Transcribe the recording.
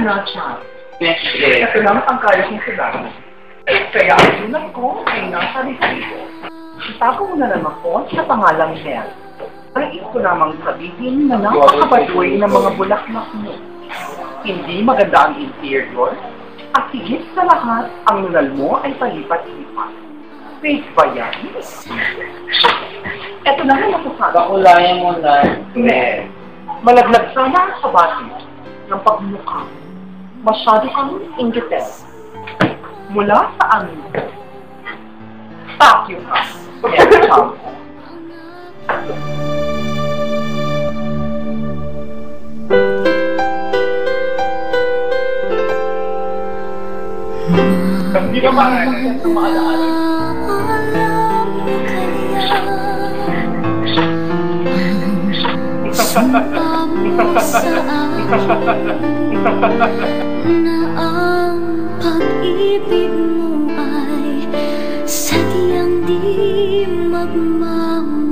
na, Chad. Ito lang ang kaya kong sabihin. Kaya ang sulat ko ay nasa resibo. Itago mo na naman ko sa pangalang Mel. Nais ko namang sabihin na napakabaduy ng mga bulaklak mo. Hindi maganda ang interior, at higit sa lahat, ang nunal mo ay palipat-lipat. Fake ba yan? Eto na nga nasasabi. Bakulayan mo na. Mel, malaglag sana sa bati ng pagmukha. Masyado kang inggitel. Mula sa amin. Thank you, ha? Welcome. Hindi ka maaaring tumalaan. Na ang pag-ibig mo ay sadyang di magmamahal.